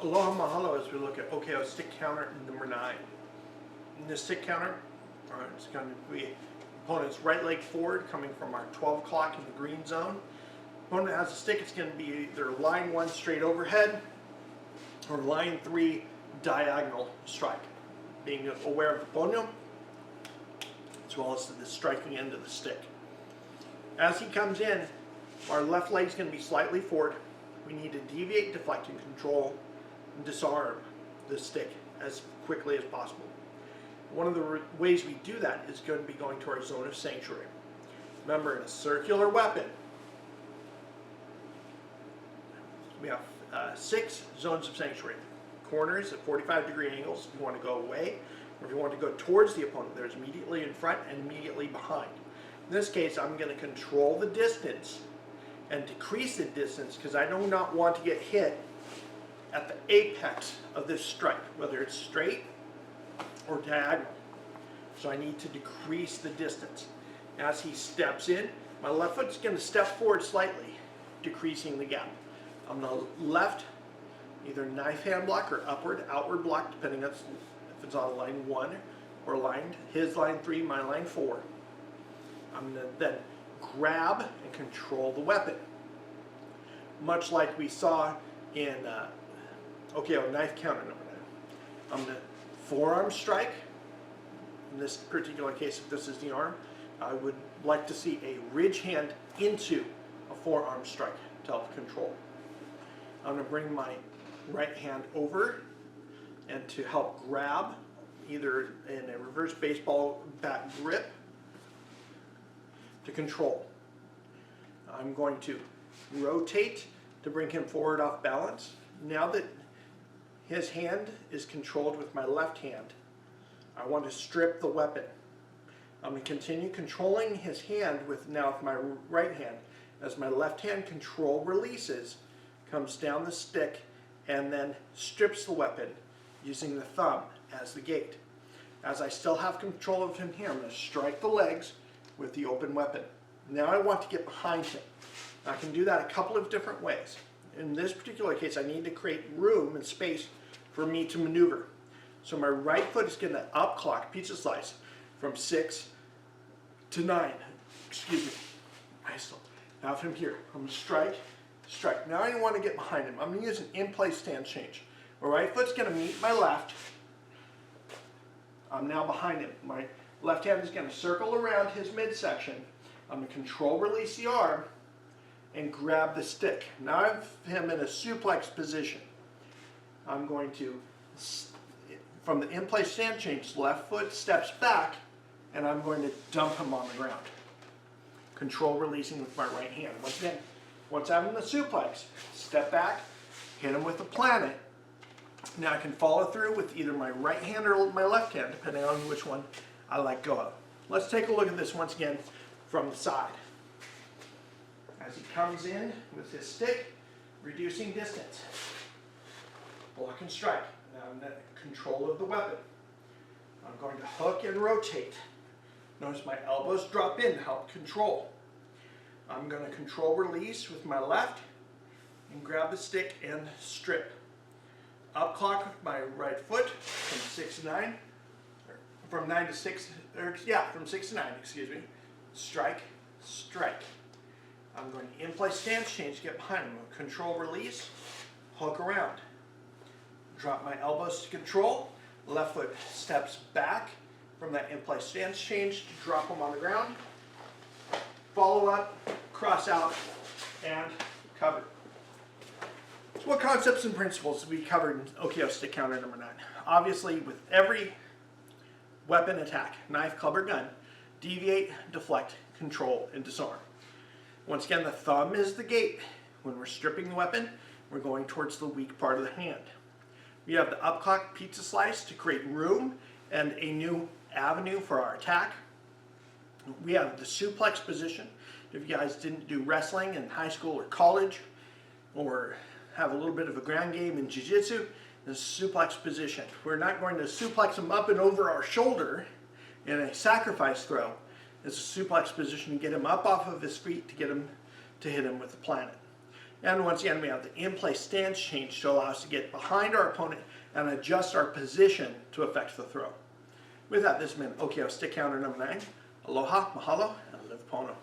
Aloha mahalo as we look at OKO Stick Counter number 9. In this stick counter, it's going to be opponent's right leg forward coming from our 12 o'clock in the green zone. Opponent has a stick, it's going to be either line 1 straight overhead or line 3 diagonal strike. Being aware of the ponyo as well as the striking end of the stick. As he comes in, our left leg is going to be slightly forward. We need to deviate, deflect, and control and disarm the stick as quickly as possible. One of the ways we do that is going to be going to our zone of sanctuary. Remember, in a circular weapon, we have 6 zones of sanctuary. Corners at 45-degree angles if you want to go away, or if you want to go towards the opponent. There's immediately in front and immediately behind. In this case, I'm going to control the distance and decrease the distance because I do not want to get hit at the apex of this strike, whether it's straight or diagonal. So I need to decrease the distance. As he steps in, my left foot's going to step forward slightly, decreasing the gap. On the left, either knife hand block or outward block, depending on if it's on line 1 or his line 3, my line 4. I'm going to then grab and control the weapon. Much like we saw in OKO knife counter number 9. I'm going to forearm strike. In this particular case, if this is the arm, I would like to see a ridge hand into a forearm strike to help control. I'm going to bring my right hand over and to help grab, either in a reverse baseball bat grip, to control. I'm going to rotate to bring him forward off balance. Now that his hand is controlled with my left hand, I want to strip the weapon. I'm going to continue controlling his hand with my right hand as my left hand control releases, comes down the stick, and then strips the weapon using the thumb as the gate. As I still have control of him here, I'm going to strike the legs with the open weapon. Now I want to get behind him. I can do that a couple of different ways. In this particular case, I need to create room and space for me to maneuver. So my right foot is going to up clock, pizza slice, from 6 to 9. Excuse me. I still have him here. I'm going to strike, strike. Now I want to get behind him. I'm going to use an in-place stance change. My right foot's going to meet my left. I'm now behind him. My left hand is going to circle around his midsection. I'm going to control release the arm and grab the stick. Now I have him in a suplex position. I'm going to, from the in-place stance change, left foot steps back, and I'm going to dump him on the ground. Control releasing with my right hand. Once again, once I'm in the suplex, step back, hit him with the planet. Now I can follow through with either my right hand or my left hand, depending on which one I let go of. Let's take a look at this once again from the side. As he comes in with his stick, reducing distance. Block and strike. Now I'm in control of the weapon. I'm going to hook and rotate. Notice my elbows drop in to help control. I'm going to control release with my left and grab the stick and strip. Up clock with my right foot from 6 to 9. From 9 to 6, from 6 to 9, excuse me. Strike, strike. I'm going to in-place stance change, get behind him. Control release, hook around. Drop my elbows to control. Left foot steps back from that in-place stance change to drop him on the ground. Follow up, cross out, and cover. So what concepts and principles have we covered in OKO Stick Counter number 9? Obviously, with every weapon attack, knife, club, or gun, deviate, deflect, control, and disarm. Once again, the thumb is the gate. When we're stripping the weapon, we're going towards the weak part of the hand. We have the up clock pizza slice to create room and a new avenue for our attack. We have the suplex position. If you guys didn't do wrestling in high school or college, or have a little bit of a ground game in jiu-jitsu, the suplex position. We're not going to suplex him up and over our shoulder in a sacrifice throw. It's a suplex position to get him up off of his feet to get him to hit him with the planet. And once again, we have the in-play stance change to allow us to get behind our opponent and adjust our position to affect the throw. With that, this has been OKO Stick Counter number 9. Aloha, mahalo, and live pono.